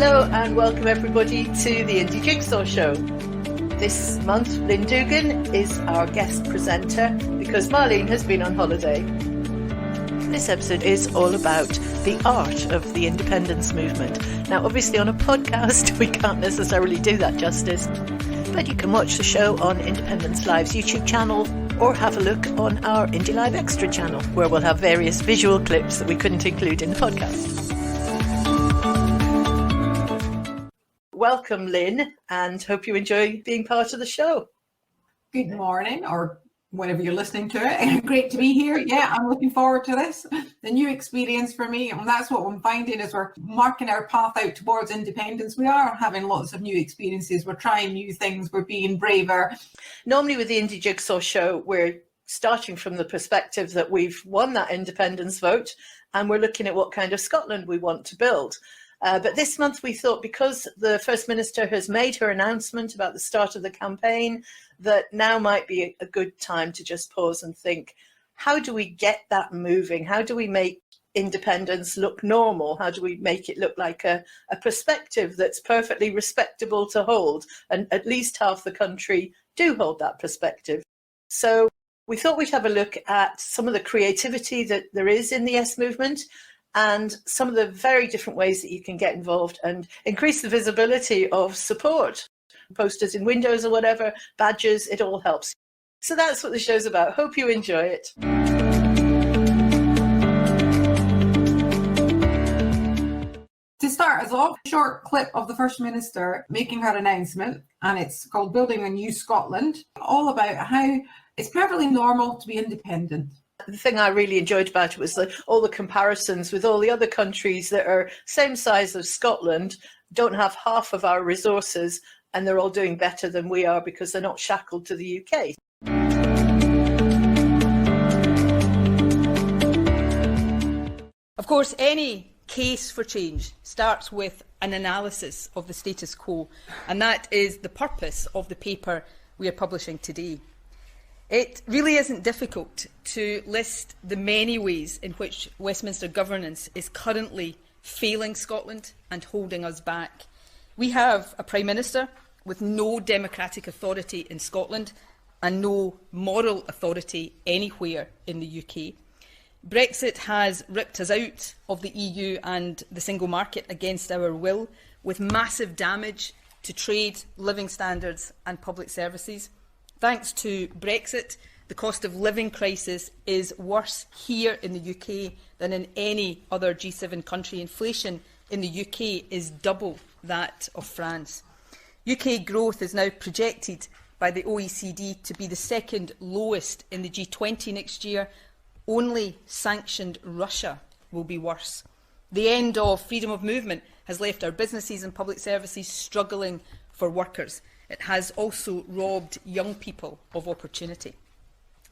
Hello and welcome everybody to the Indie Jigsaw Show. This month Lynn Dugan is our guest presenter because Marlene has been on holiday. This episode is all about the art of the independence movement. Now obviously on a podcast we can't necessarily do that justice, but you can watch the show on Independence Live's YouTube channel or have a look on our Indie Live Extra channel where we'll have various visual clips that we couldn't include in the podcast. Welcome, Lynn, and hope you enjoy being part of the show. Good morning, or whenever you're listening to it. Great to be here. Yeah, I'm looking forward to this. The new experience for me, and that's what I'm finding as we're marking our path out towards independence. We are having lots of new experiences. We're trying new things. We're being braver. Normally with the Indie Jigsaw Show, we're starting from the perspective that we've won that independence vote, and we're looking at what kind of Scotland we want to build. But this month we thought, because the First Minister has made her announcement about the start of the campaign, that now might be a good time to just pause and think, how do we get that moving? How do we make independence look normal? How do we make it look like a perspective that's perfectly respectable to hold? And at least half the country do hold that perspective. So we thought we'd have a look at some of the creativity that there is in the Yes movement, and some of the very different ways that you can get involved and increase the visibility of support. Posters in windows or whatever, badges, it all helps. So that's what the show's about. Hope you enjoy it. To start us off, a short clip of the First Minister making her announcement, and it's called Building a New Scotland, all about how it's perfectly normal to be independent. The thing I really enjoyed about it was all the comparisons with all the other countries that are same size as Scotland, don't have half of our resources, and they're all doing better than we are because they're not shackled to the UK. Of course, any case for change starts with an analysis of the status quo, and that is the purpose of the paper we are publishing today. It really isn't difficult to list the many ways in which Westminster governance is currently failing Scotland and holding us back. We have a Prime Minister with no democratic authority in Scotland and no moral authority anywhere in the UK. Brexit has ripped us out of the EU and the single market against our will, with massive damage to trade, living standards and public services. Thanks to Brexit, the cost of living crisis is worse here in the UK than in any other G7 country. Inflation in the UK is double that of France. UK growth is now projected by the OECD to be the second lowest in the G20 next year. Only sanctioned Russia will be worse. The end of freedom of movement has left our businesses and public services struggling for workers. It has also robbed young people of opportunity.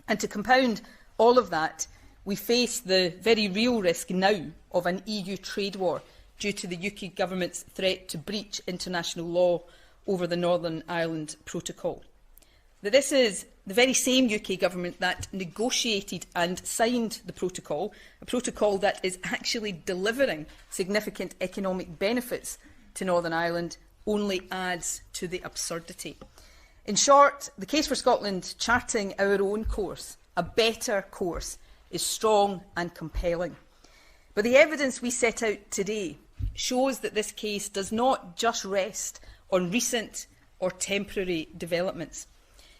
And to compound all of that, we face the very real risk now of an EU trade war due to the UK government's threat to breach international law over the Northern Ireland Protocol. That this is the very same UK government that negotiated and signed the protocol, a protocol that is actually delivering significant economic benefits to Northern Ireland, only adds to the absurdity. In short, the case for Scotland charting our own course, a better course, is strong and compelling. But the evidence we set out today shows that this case does not just rest on recent or temporary developments.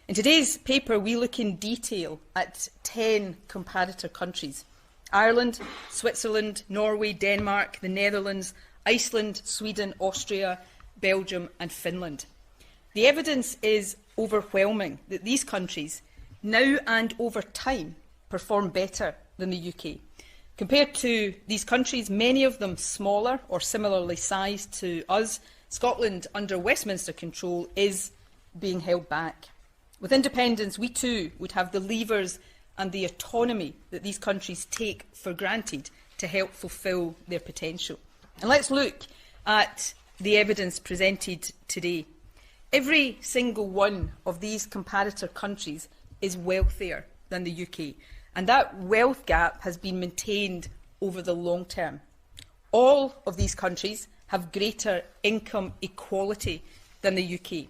In today's paper, we look in detail at 10 comparator countries: Ireland, Switzerland, Norway, Denmark, the Netherlands, Iceland, Sweden, Austria, Belgium and Finland. The evidence is overwhelming that these countries, now and over time, perform better than the UK. Compared to these countries, many of them smaller or similarly sized to us, Scotland, under Westminster control, is being held back. With independence, we too would have the levers and the autonomy that these countries take for granted to help fulfil their potential. And let's look at the evidence presented today. Every single one of these comparator countries is wealthier than the UK, and that wealth gap has been maintained over the long term. All of these countries have greater income equality than the UK.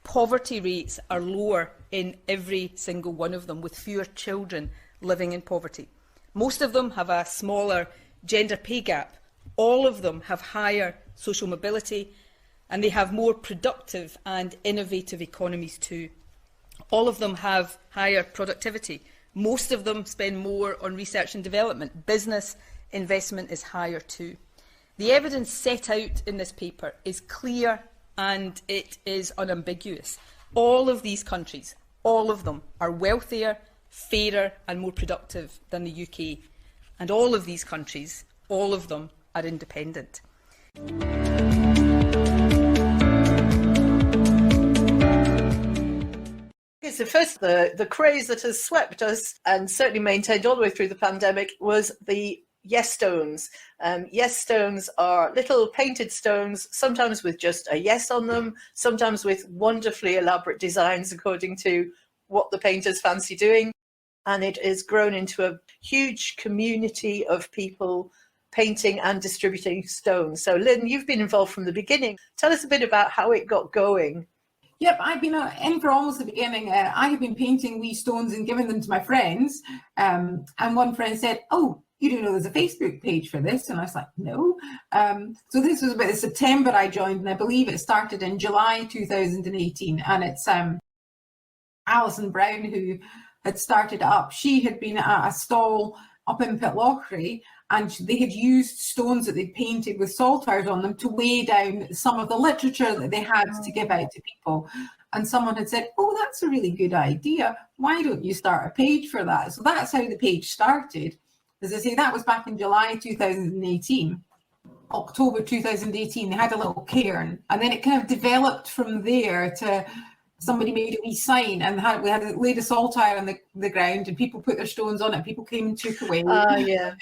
Poverty rates are lower in every single one of them, with fewer children living in poverty. Most of them have a smaller gender pay gap. All of them have higher social mobility, and they have more productive and innovative economies too. All of them have higher productivity. Most of them spend more on research and development. Business investment is higher too. The evidence set out in this paper is clear and it is unambiguous. All of these countries, all of them, are wealthier, fairer and more productive than the UK. And all of these countries, all of them, are independent. So first, the craze that has swept us and certainly maintained all the way through the pandemic was the yes stones. Yes stones are little painted stones, sometimes with just a yes on them, sometimes with wonderfully elaborate designs according to what the painters fancy doing. And it has grown into a huge community of people painting and distributing stones. So Lynn, you've been involved from the beginning. Tell us a bit about how it got going. Yep, I've been in for almost the beginning. I have been painting wee stones and giving them to my friends. And one friend said, "Oh, you do know there's a Facebook page for this?" And I was like, "No." So this was about September I joined, and I believe it started in July 2018. And it's Alison Brown who had started it up. She had been at a stall up in Pitlochry, and they had used stones that they'd painted with saltires on them to weigh down some of the literature that they had to give out to people. And someone had said, "Oh, that's a really good idea. Why don't you start a page for that?" So that's how the page started. As I say, that was back in July 2018. October 2018, they had a little cairn, and then it kind of developed from there to somebody made a wee sign, and we had laid a saltire on the ground, and people put their stones on it. People came and took away. Yeah.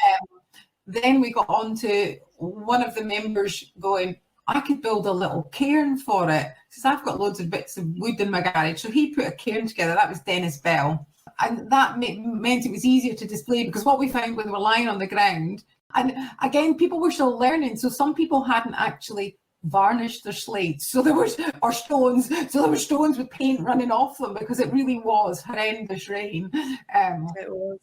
Then we got on to one of the members going, "I could build a little cairn for it, because I've got loads of bits of wood in my garage." So he put a cairn together. That was Dennis Bell. And that meant it was easier to display, because what we found when we were lying on the ground, and again, people were still learning. So some people hadn't actually varnished their slates. So there was stones with paint running off them, because it really was horrendous rain. It was.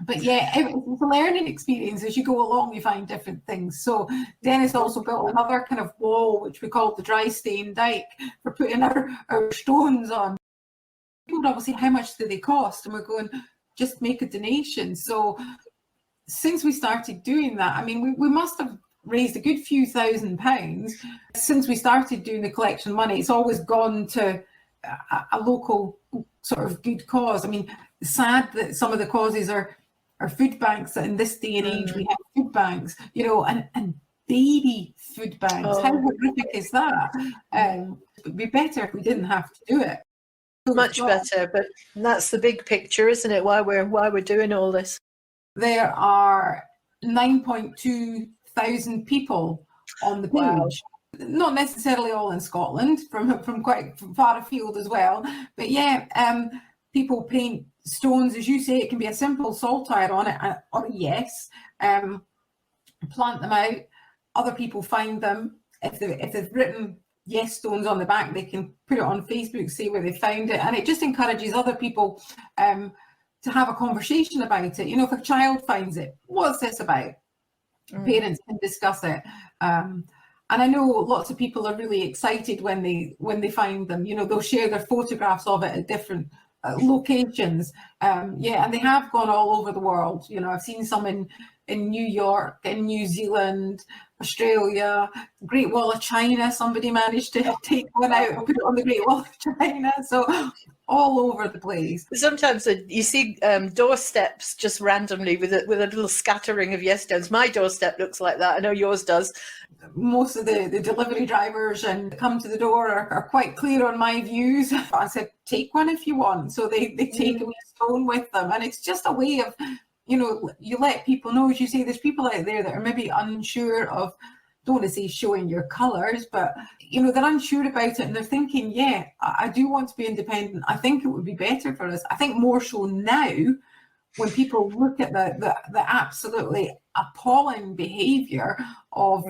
But yeah, it's a learning experience. As you go along, you find different things. So Dennis also built another kind of wall, which we called the dry stain dike, for putting our stones on. People would obviously, "How much do they cost?" And we're going, "Just make a donation." So since we started doing that, I mean, we must have raised a good few £1,000 since we started doing the collection money. It's always gone to a local sort of good cause. I mean, sad that some of the causes are food banks, that in this day and age we have food banks, and baby food banks. How horrific is that? It would be better if we didn't have to do it. Much better, but that's the big picture, isn't it? Why we're doing all this. There are 9.2 thousand people on the page. Wow. Not necessarily all in Scotland, from quite far afield as well. But yeah, people paint stones, as you say. It can be a simple saltire on it, or a yes. Plant them out. Other people find them. If they've written yes stones on the back, they can put it on Facebook, say where they found it, and it just encourages other people to have a conversation about it. If a child finds it, what's this about? Parents can discuss it. And I know lots of people are really excited when they find them. They'll share their photographs of it at different locations. And they have gone all over the world. I've seen some in New York, in New Zealand, Australia, Great Wall of China. Somebody managed to take one out and put it on the Great Wall of China. So all over the place. Sometimes you see doorsteps just randomly with a little scattering of yes stones. My doorstep looks like that. I know yours does. Most of the delivery drivers and come to the door are quite clear on my views. I said, "Take one if you want." So they take a wee stone with them, and it's just a way of, you let people know. As you say, there's people out there that are maybe unsure of, don't want to say showing your colours, but they're unsure about it, and they're thinking, "Yeah, I do want to be independent. I think it would be better for us." I think more so now, when people look at the absolutely appalling behaviour of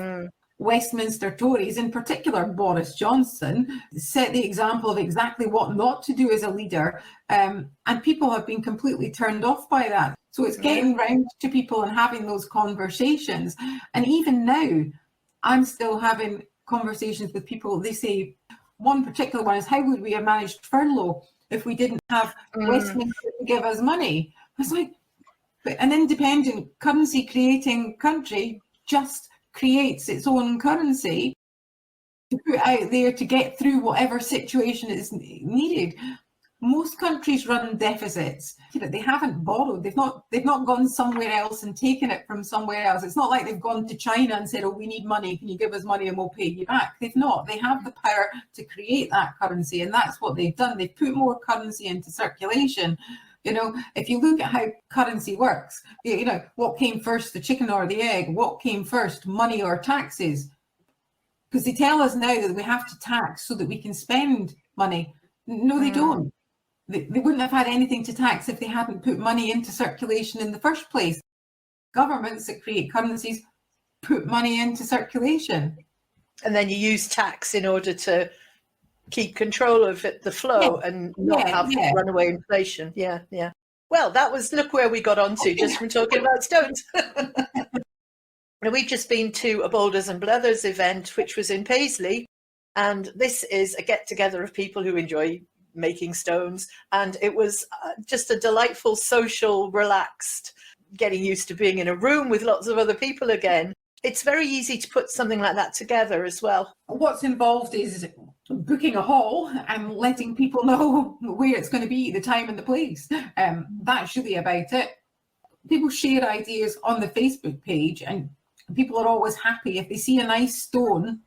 Westminster Tories, in particular Boris Johnson, set the example of exactly what not to do as a leader, and people have been completely turned off by that. So it's getting round to people and having those conversations. And even now, I'm still having conversations with people. They say, one particular one is, how would we have managed furlough if we didn't have Westminster to give us money? I was like, but an independent currency creating country just creates its own currency to put out there to get through whatever situation is needed. Most countries run deficits. They haven't borrowed. They've not gone somewhere else and taken it from somewhere else. It's not like they've gone to China and said, oh, we need money. Can you give us money and we'll pay you back? They've not. They have the power to create that currency, and that's what they've done. They've put more currency into circulation. You know, if you look at how currency works, you know, what came first, the chicken or the egg? What came first, money or taxes? Because they tell us now that we have to tax so that we can spend money. No, they don't. They wouldn't have had anything to tax if they hadn't put money into circulation in the first place. Governments that create currencies put money into circulation. And then you use tax in order to keep control of it, the flow, and not have runaway inflation. Yeah. Well, look where we got onto just from talking about stones. Now, we've just been to a Boulders and Blethers event, which was in Paisley. And this is a get-together of people who enjoy making stones, and it was just a delightful, social, relaxed, getting used to being in a room with lots of other people again. It's very easy to put something like that together as well. What's involved is booking a hall and letting people know where it's going to be, the time and the place. That's really about it. People share ideas on the Facebook page, and people are always happy if they see a nice stone.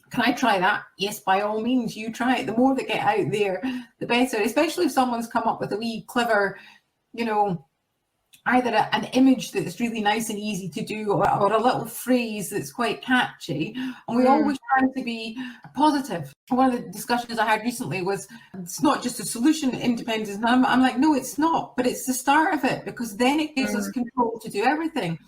Can I try that? Yes, by all means, you try it. The more that get out there, the better, especially if someone's come up with a wee clever, you know, either an image that's really nice and easy to do, or a little phrase that's quite catchy. And we always try to be positive. One of the discussions I had recently was, it's not just a solution to independence. And I'm like, no, it's not, but it's the start of it, because then it gives us control to do everything.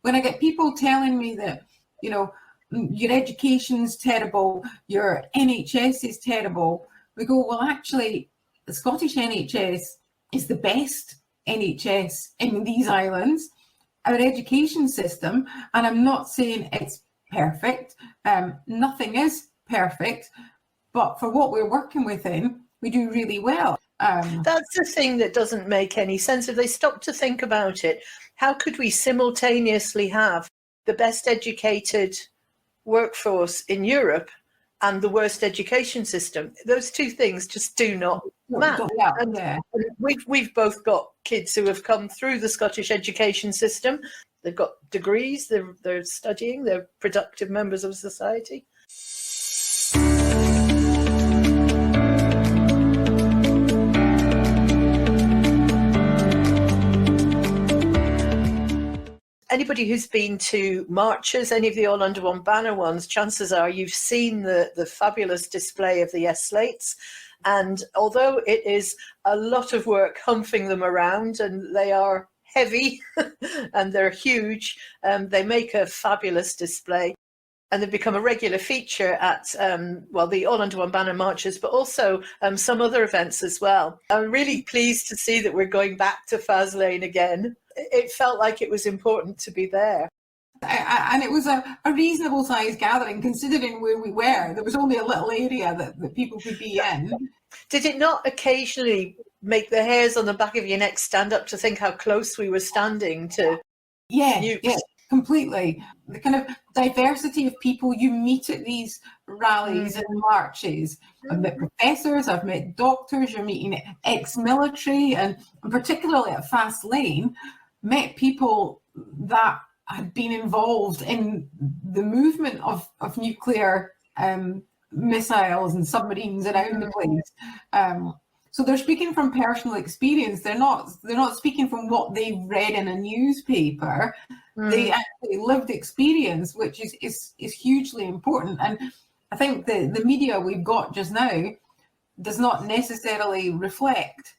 When I get people telling me that, you know, your education's terrible, your NHS is terrible, we go, well, actually, the Scottish NHS is the best NHS in these islands. Our education system, and I'm not saying it's perfect, nothing is perfect, but for what we're working within, we do really well. That's the thing that doesn't make any sense. If they stop to think about it, how could we simultaneously have the best educated workforce in Europe and the worst education system? Those two things just do not match. And we've both got kids who have come through the Scottish education system. They've got degrees, they're studying, they're productive members of society. Anybody who's been to marches, any of the All Under One Banner ones, chances are you've seen the fabulous display of the slates. And although it is a lot of work humping them around, and they are heavy and they're huge, they make a fabulous display. And they've become a regular feature at, the All Under One Banner marches, but also some other events as well. I'm really pleased to see that we're going back to Faslane again. It felt like it was important to be there. And it was a reasonable sized gathering, considering where we were. There was only a little area that people could be in. Did it not occasionally make the hairs on the back of your neck stand up to think how close we were standing to nukes? Yeah, completely. The kind of diversity of people you meet at these rallies and marches. I've met professors, I've met doctors, you're meeting ex-military, and particularly at Faslane, met people that had been involved in the movement of nuclear missiles and submarines around the place. So they're speaking from personal experience. They're not speaking from what they've read in a newspaper. They actually lived experience, which is hugely important. And I think the media we've got just now does not necessarily reflect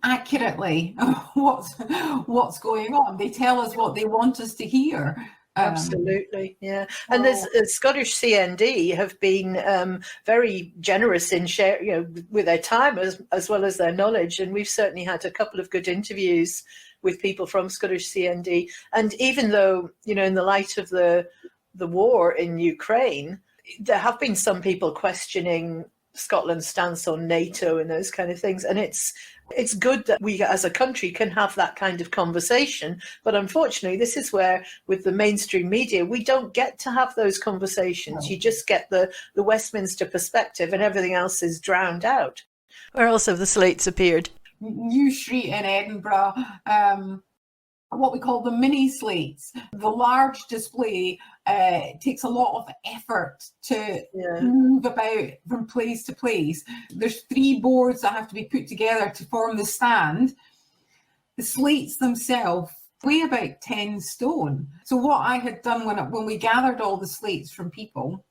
accurately what's going on. They tell us what they want us to hear. Absolutely, yeah. And there's Scottish CND have been very generous in share, with their time as well as their knowledge. And we've certainly had a couple of good interviews with people from Scottish CND. And even though, in the light of the war in Ukraine, there have been some people questioning Scotland's stance on NATO and those kind of things. And it's good that we as a country can have that kind of conversation. But unfortunately, this is where with the mainstream media, we don't get to have those conversations. No. You just get the Westminster perspective and everything else is drowned out. Where else have the slates appeared? New Street in Edinburgh, what we call the mini slates. The large display takes a lot of effort to move about from place to place. There's 3 boards that have to be put together to form the stand. The slates themselves weigh about 10 stone. So what I had done when we gathered all the slates from people,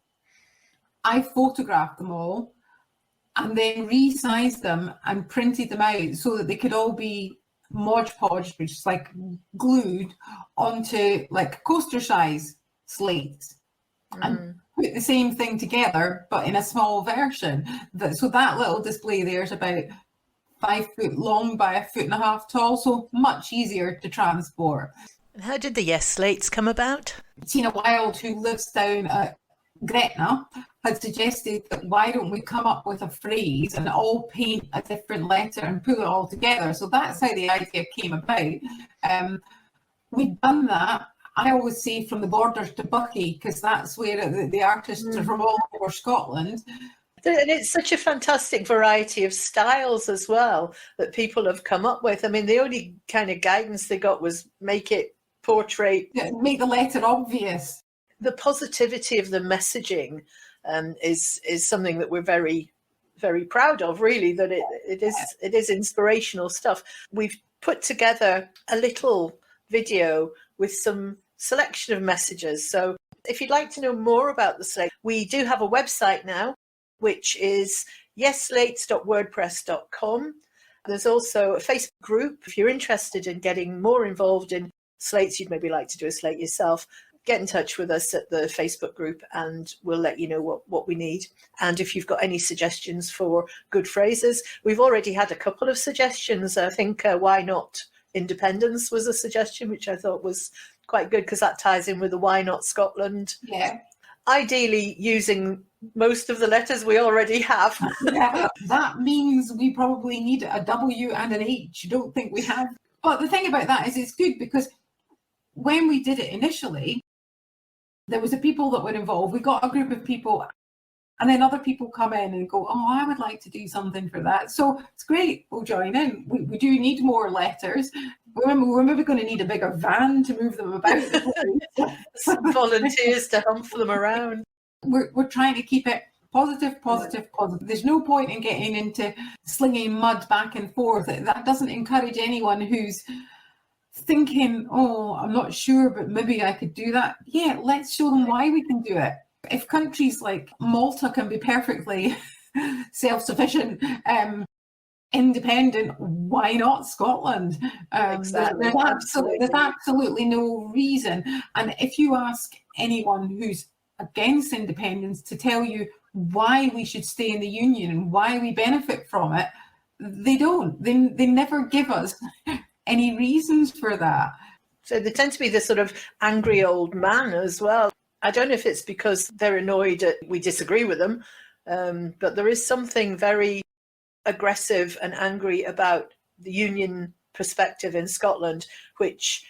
I photographed them all and then resized them and printed them out so that they could all be Mod Podge, which is like glued onto like coaster size slates and put the same thing together but in a small version. So that little display there is about 5 foot long by 1.5 foot tall, so much easier to transport. And how did the Yes slates come about? Tina Wilde, who lives down at Gretna, had suggested that why don't we come up with a phrase and all paint a different letter and put it all together. So that's how the idea came about. We've done that. I always say from the borders to Buckie, because that's where the artists are from all over Scotland. And it's such a fantastic variety of styles as well that people have come up with. I mean, the only kind of guidance they got was make it portrait. Make the letter obvious. The positivity of the messaging is something that we're very, very proud of, really, that it is inspirational stuff. We've put together a little video with some selection of messages. So if you'd like to know more about the slate, we do have a website now, which is yesslates.wordpress.com. There's also a Facebook group. If you're interested in getting more involved in slates, you'd maybe like to do a slate yourself, get in touch with us at the Facebook group and we'll let you know what we need. And if you've got any suggestions for good phrases, we've already had a couple of suggestions. I think why not independence was a suggestion, which I thought was quite good because that ties in with the why not Scotland. Yeah. Ideally using most of the letters we already have. Yeah, that means we probably need a W and an H. I don't think we have. But the thing about that is it's good because when we did it initially, there was the people that were involved. We got a group of people and then other people come in and go, oh, I would like to do something for that. So it's great. We'll join in. We do need more letters. We're maybe going to need a bigger van to move them about. Some volunteers to hump them around. We're trying to keep it positive. There's no point in getting into slinging mud back and forth. That doesn't encourage anyone who's thinking, oh, I'm not sure, but maybe I could do that. Yeah, let's show them why we can do it. If countries like Malta can be perfectly self-sufficient, independent, why not Scotland? Exactly. There's absolutely no reason. And if you ask anyone who's against independence to tell you why we should stay in the Union and why we benefit from it, they don't. They never give us any reasons for that. So they tend to be the sort of angry old man as well. I don't know if it's because they're annoyed at we disagree with them, but there is something very aggressive and angry about the Union perspective in Scotland, which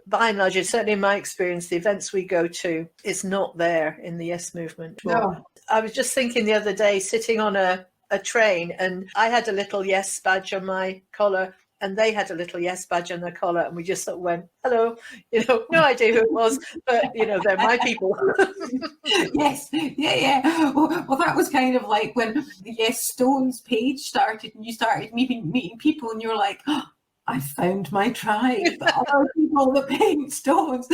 by and large, certainly in my experience, the events we go to is not there in the Yes movement. No. I was just thinking the other day, sitting on a train, and I had a little Yes badge on my collar, and they had a little Yes badge on their collar, and we just sort of went, hello, no idea who it was, but, they're my people. Yes, yeah. Well, that was kind of like when the Yes Stones page started, and you started meeting people, and you're like, oh, I found my tribe, other people that paint stones.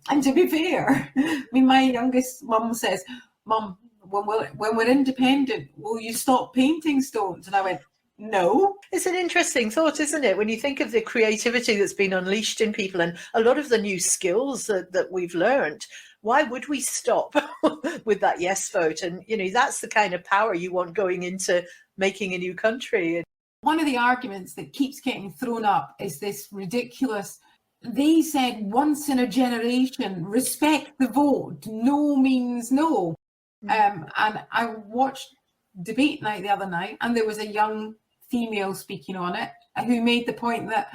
And to be fair, I mean, my youngest mum says, Mum, when we're independent, will you stop painting stones? And I went, No. It's an interesting thought, isn't it? When you think of the creativity that's been unleashed in people and a lot of the new skills that we've learned, why would we stop with that yes vote? And, you know, that's the kind of power you want going into making a new country. One of the arguments that keeps getting thrown up is this ridiculous, they said once in a generation, respect the vote, no means no. And I watched debate night the other night, and there was a young female speaking on it who made the point that,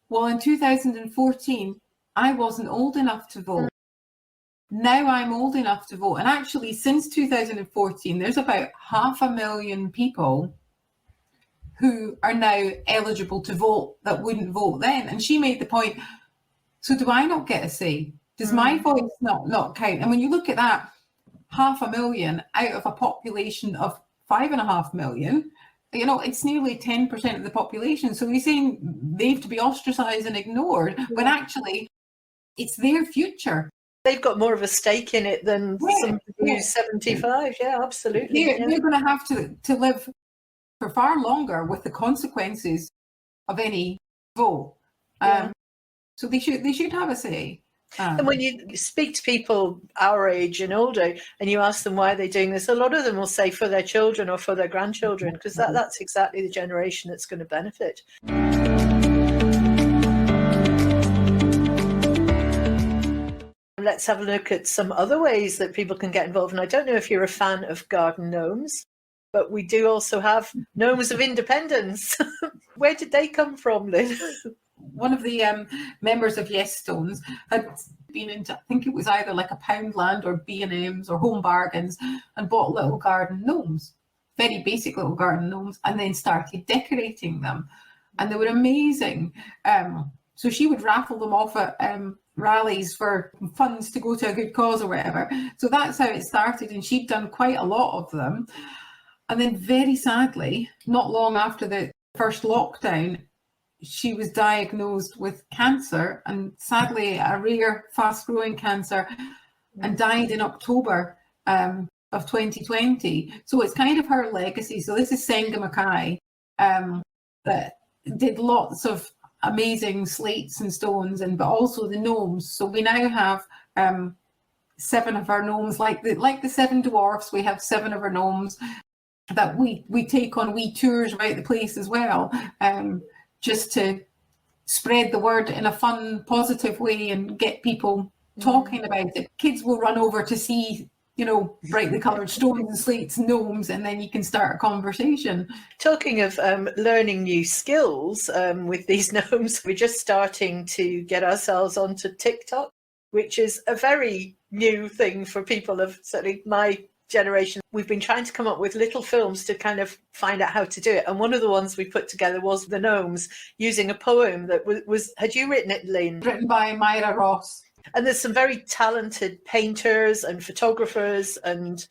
well, in 2014, I wasn't old enough to vote. Now I'm old enough to vote. And actually, since 2014, there's about 500,000 people who are now eligible to vote that wouldn't vote then. And she made the point, so do I not get a say? Does my voice not count? And when you look at that, 500,000 out of a population of 5.5 million, you know, it's nearly 10% of the population. So you're saying they have to be ostracised and ignored, when actually it's their future. They've got more of a stake in it than somebody who's 75. Yeah, absolutely. They're going to have to live for far longer with the consequences of any vote. So they should have a say. And when you speak to people our age and older and you ask them why they're doing this, a lot of them will say for their children or for their grandchildren, because that's exactly the generation that's going to benefit. Let's have a look at some other ways that people can get involved. And I don't know if you're a fan of garden gnomes, but we do also have gnomes of independence. Where did they come from, Lynn? One of the members of Yes Stones had been into, I think it was either like a Poundland or B&M's or Home Bargains, and bought little garden gnomes, very basic little garden gnomes, and then started decorating them. And they were amazing. So she would raffle them off at rallies for funds to go to a good cause or whatever. So that's how it started, and she'd done quite a lot of them. And then very sadly, not long after the first lockdown, she was diagnosed with cancer, and sadly a rare, fast-growing cancer, and died in October of 2020. So it's kind of her legacy. So this is Senga Mackay, that did lots of amazing slates and stones, but also the gnomes. So we now have 7 of our gnomes, like the 7 dwarfs. We have 7 of our gnomes that we take on wee tours about the place as well. Just to spread the word in a fun, positive way and get people talking about it. Kids will run over to see, you know, brightly coloured stones and slates and gnomes, and then you can start a conversation. Talking of learning new skills with these gnomes, we're just starting to get ourselves onto TikTok, which is a very new thing for people of certainly my generation. We've been trying to come up with little films to kind of find out how to do it, and one of the ones we put together was the gnomes using a poem that was had you written it, Lynn? Written by Myra Ross. And there's some very talented painters and photographers and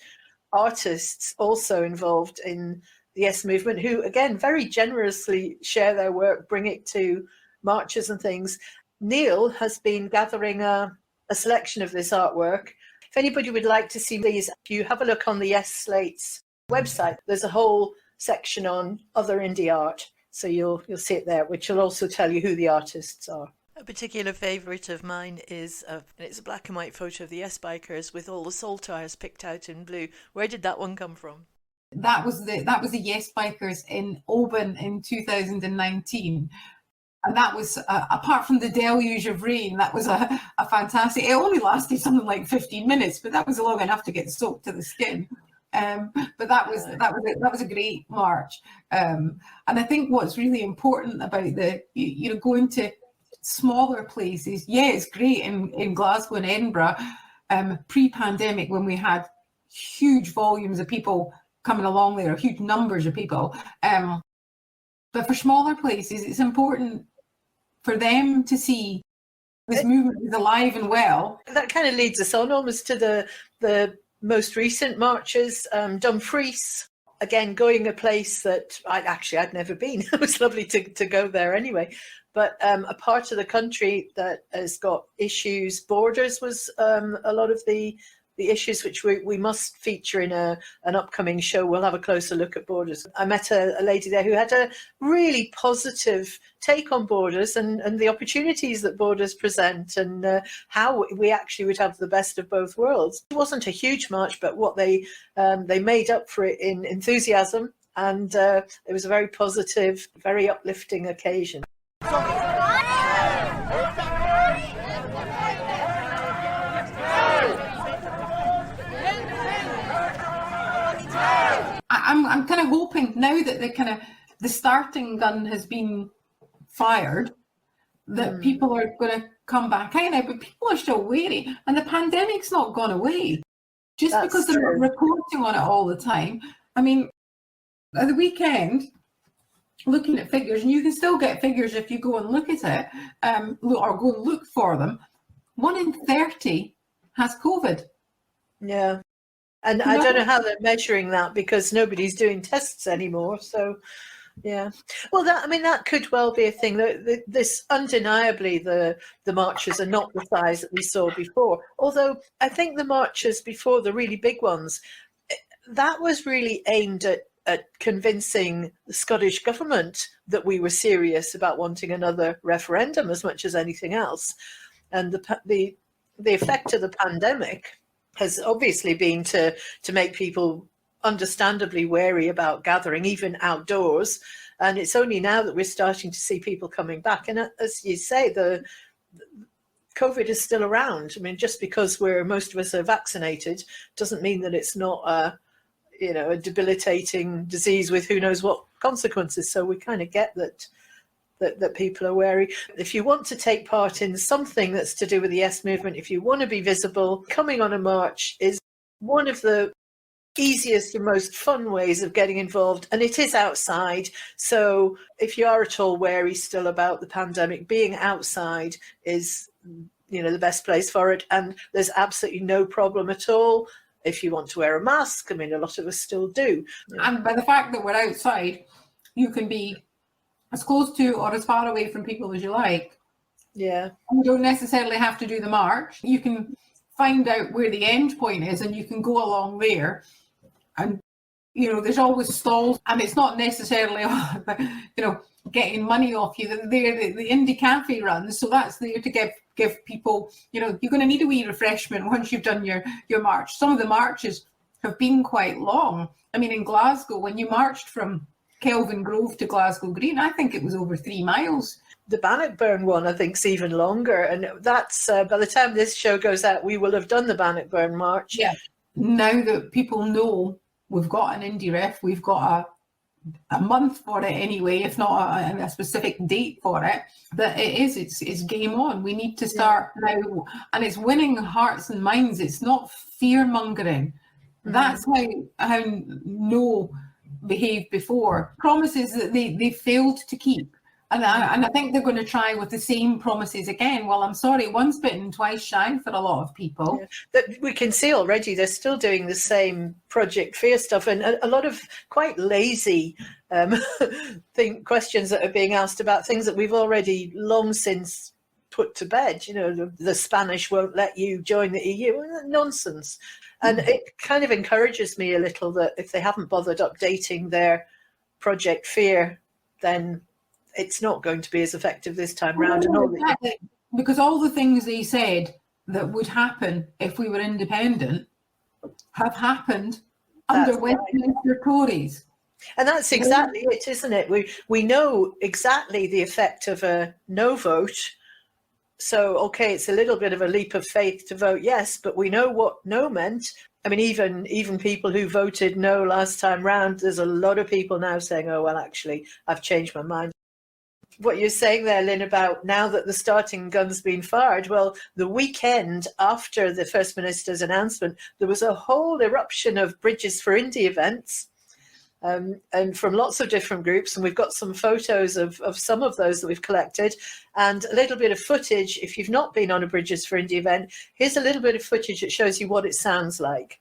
artists also involved in the Yes movement, who again very generously share their work, bring it to marches and things. Neil has been gathering a selection of this artwork. If anybody would like to see these, you have a look on the Yes Slates website. There's a whole section on other indie art. So you'll see it there, which will also tell you who the artists are. A particular favourite of mine is, it's a black and white photo of the Yes Bikers with all the saltires picked out in blue. Where did that one come from? That was the Yes Bikers in Oban in 2019. And that was, apart from the deluge of rain, that was a fantastic, it only lasted something like 15 minutes, but that was long enough to get soaked to the skin. But that was a great march. And I think what's really important about going to smaller places, it's great in Glasgow and Edinburgh, pre-pandemic, when we had huge volumes of people coming along there, huge numbers of people. But for smaller places, it's important for them to see this movement is alive and well. That kind of leads us on almost to the most recent marches. Dumfries, again, going a place that I'd never been. It was lovely to go there anyway. But a part of the country that has got issues, borders was a lot of the the issues which we must feature in an upcoming show. We'll have a closer look at borders. I met a lady there who had a really positive take on borders and the opportunities that borders present, and how we actually would have the best of both worlds. It wasn't a huge march, but what they made up for it in enthusiasm, and it was a very positive, very uplifting occasion. I'm kind of hoping now that the starting gun has been fired, that people are going to come back out, but people are still wary, and the pandemic's not gone away just because they're reporting on it all the time. I mean, at the weekend, looking at figures, and you can still get figures if you go and look at it, or go and look for them. 1 in 30 has COVID. Yeah. And I don't know how they're measuring that, because nobody's doing tests anymore. So, yeah. Well, that could well be a thing. This undeniably, the marches are not the size that we saw before. Although I think the marches before, the really big ones, that was really aimed at convincing the Scottish government that we were serious about wanting another referendum as much as anything else. And the effect of the pandemic has obviously been to make people understandably wary about gathering, even outdoors. And it's only now that we're starting to see people coming back. And as you say, the COVID is still around. I mean, just because most of us are vaccinated doesn't mean that it's not a debilitating disease with who knows what consequences. So we kind of get that people are wary. If you want to take part in something that's to do with the Yes movement, if you want to be visible, coming on a march is one of the easiest and most fun ways of getting involved, and it is outside. So if you are at all wary still about the pandemic, being outside is the best place for it, and there's absolutely no problem at all if you want to wear a mask. I mean, a lot of us still do. And by the fact that we're outside, you can be as close to or as far away from people as you like. Yeah. You don't necessarily have to do the march. You can find out where the end point is, and you can go along there. And there's always stalls, and it's not necessarily getting money off you. The Indie Cafe runs, so that's there to give people, you're going to need a wee refreshment once you've done your march. Some of the marches have been quite long. I mean, in Glasgow, when you marched from Kelvin Grove to Glasgow Green, I think it was over 3 miles. The Bannockburn one, I think, is even longer, and that's by the time this show goes out, we will have done the Bannockburn march. Yeah. Now that people know we've got an Indyref, we've got a month for it anyway, if not a specific date for it, that it's game on. We need to start now, and it's winning hearts and minds. It's not fear mongering. That's how No behaved before. Promises that they failed to keep. And I think they're going to try with the same promises again. Well, I'm sorry, once bitten, twice shy for a lot of people. Yeah. But we can see already they're still doing the same Project Fear stuff, and a lot of quite lazy questions that are being asked about things that we've already long since put to bed. The Spanish won't let you join the EU. Nonsense. And it kind of encourages me a little that if they haven't bothered updating their Project Fear, then it's not going to be as effective this time round. Exactly. Because all the things they said that would happen if we were independent have happened under Westminster Tories. And that's exactly it, isn't it? We know exactly the effect of a no vote. So, okay, it's a little bit of a leap of faith to vote yes, but we know what no meant. I mean, even people who voted no last time round, there's a lot of people now saying, oh, well, actually, I've changed my mind. What you're saying there, Lynn, about now that the starting gun's been fired, well, the weekend after the First Minister's announcement, there was a whole eruption of Bridges for Indy events, and from lots of different groups, and we've got some photos of some of those that we've collected, and a little bit of footage. If you've not been on a Bridges for Indy event, here's a little bit of footage that shows you what it sounds like.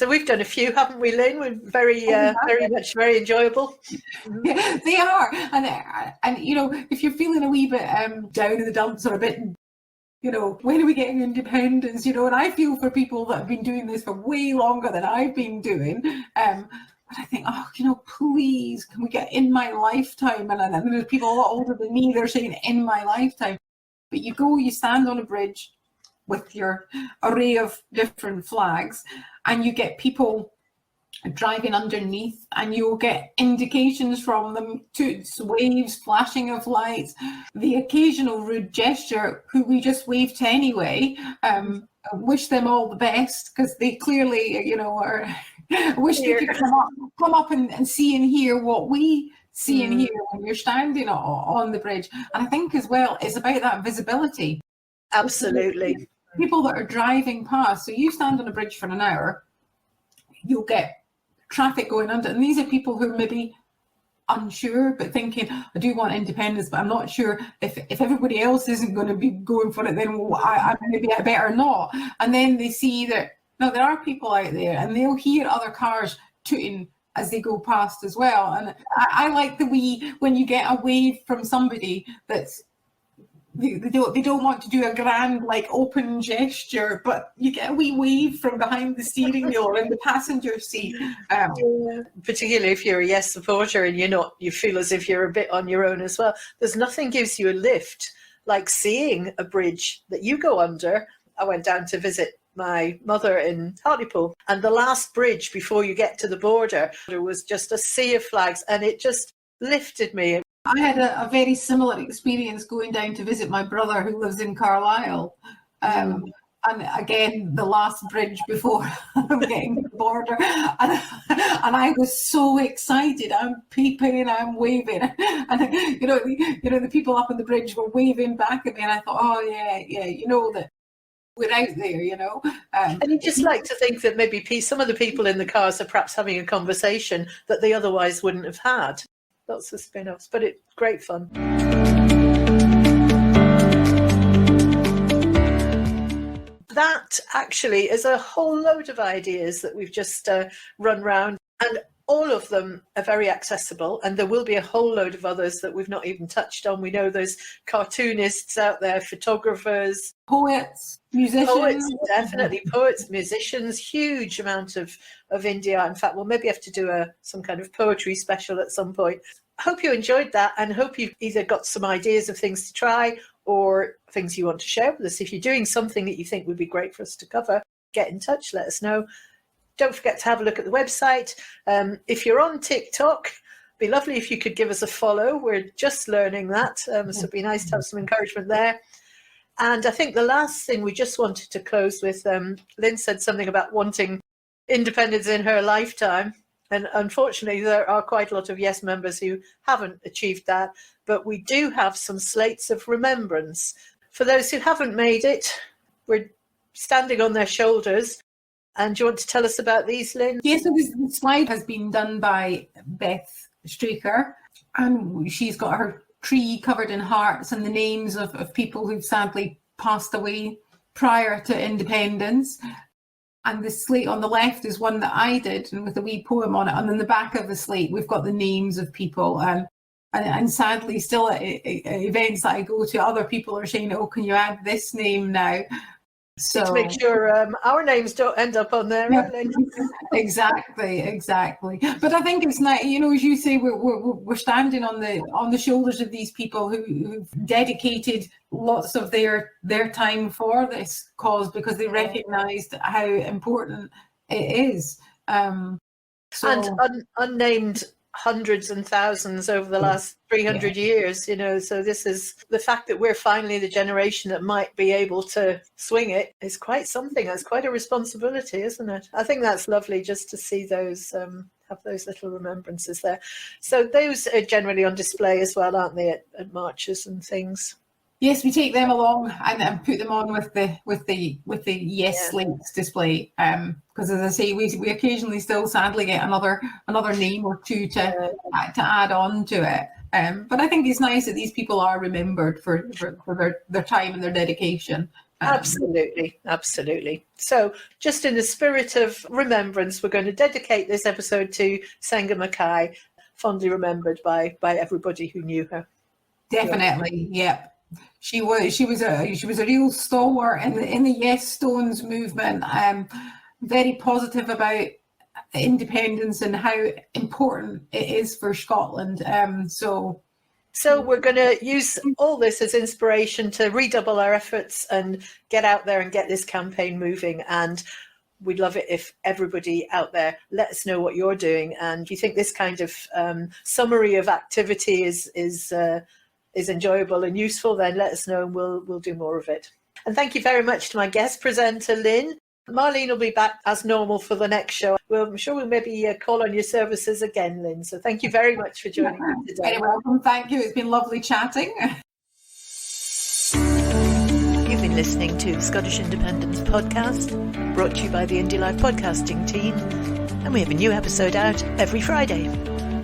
So we've done a few, haven't we, Lynn? We're very very enjoyable. Yeah, they are, and you know, if you're feeling a wee bit down in the dumps or a bit, you know, when are we getting independence? You know, and I feel for people that have been doing this for way longer than I've been doing. But I think, oh, you know, please, can we get in my lifetime? And there's people a lot older than me, they're saying in my lifetime. But you stand on a bridge with your array of different flags, and you get people driving underneath, and you'll get indications from them, toots, waves, flashing of lights, the occasional rude gesture, who we just wave to anyway. Wish them all the best, because they clearly, you know, are wish they could come up and see and hear what we see and hear when you're standing on the bridge. And I think as well, it's about that visibility. Absolutely. People that are driving past, so you stand on a bridge for an hour, you'll get traffic going under, and these are people who are maybe unsure but thinking, I do want independence, but I'm not sure if everybody else isn't going to be going for it, then maybe I better not. And then they see that no, there are people out there, and they'll hear other cars tooting as they go past as well. And I like when you get a wave from somebody that's they don't want to do a grand like open gesture, but you get a wee wave from behind the steering wheel or in the passenger seat. Particularly if you're a Yes supporter and you feel as if you're a bit on your own as well. There's nothing gives you a lift like seeing a bridge that you go under. I went down to visit my mother in Hartlepool, and the last bridge before you get to the border, there was just a sea of flags, and it just lifted me. I had a very similar experience going down to visit my brother who lives in Carlisle. And again, the last bridge before getting to the border. And I was so excited. I'm peeping, I'm waving. And, you know, the people up on the bridge were waving back at me. And I thought, oh, yeah, you know that we're out there, you know. And you just like to think that maybe some of the people in the cars are perhaps having a conversation that they otherwise wouldn't have had. Lots of spin-offs, but it's great fun. That actually is a whole load of ideas that we've just run round, and all of them are very accessible, and there will be a whole load of others that we've not even touched on. We know there's cartoonists out there, photographers, poets, musicians. Poets, definitely poets, musicians, huge amount of India. In fact, we'll maybe have to do some kind of poetry special at some point. I hope you enjoyed that, and hope you've either got some ideas of things to try or things you want to share with us. If you're doing something that you think would be great for us to cover, get in touch, let us know. Don't forget to have a look at the website. If you're on TikTok, it'd be lovely if you could give us a follow. We're just learning that, so it'd be nice to have some encouragement there. And I think the last thing we just wanted to close with, Lynn said something about wanting independence in her lifetime. And unfortunately, there are quite a lot of Yes members who haven't achieved that. But we do have some slates of remembrance. For those who haven't made it, we're standing on their shoulders. And do you want to tell us about these, Lynn? Yes, so this slide has been done by Beth Straker, and she's got her tree covered in hearts and the names of people who've sadly passed away prior to independence. And the slate on the left is one that I did, and with a wee poem on it. And in the back of the slate, we've got the names of people. And sadly, still at events that I go to, other people are saying, oh, can you add this name now? So to make sure our names don't end up on there. Yeah, exactly. But I think it's nice, you know, as you say, we're standing on the shoulders of these people who've dedicated lots of their time for this cause because they recognised how important it is. And unnamed hundreds and thousands over the last 300 years, you know, so this is the fact that we're finally the generation that might be able to swing it is quite something. That's quite a responsibility, isn't it? I think that's lovely just to see those have those little remembrances there. So those are generally on display as well, aren't they, at marches and things? Yes, we take them along and put them on with the Yes slates display. Because as I say, we occasionally still sadly get another name or two to add on to it. But I think it's nice that these people are remembered for their time and their dedication. Absolutely, absolutely. So just in the spirit of remembrance, we're going to dedicate this episode to Senga Mackay, fondly remembered by everybody who knew her. Definitely, yeah. She was a real stalwart in the Yes Stones movement. Very positive about independence and how important it is for Scotland. So we're going to use all this as inspiration to redouble our efforts and get out there and get this campaign moving. And we'd love it if everybody out there let us know what you're doing. And if you think this kind of summary of activity is enjoyable and useful, then let us know and we'll do more of it. And thank you very much to my guest presenter, Lynn. Marlene will be back as normal for the next show. I'm sure we'll maybe call on your services again, Lynn. So thank you very much for joining me today. Very welcome. Thank you. It's been lovely chatting. You've been listening to the Scottish Independence Podcast, brought to you by the Indyref podcasting team. And we have a new episode out every Friday.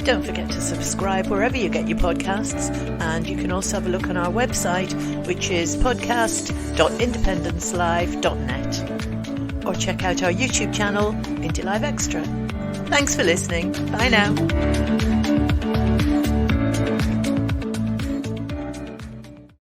Don't forget to subscribe wherever you get your podcasts, and you can also have a look on our website, which is podcast.independencelive.net, or check out our YouTube channel, Indyref Extra. Thanks for listening. Bye now.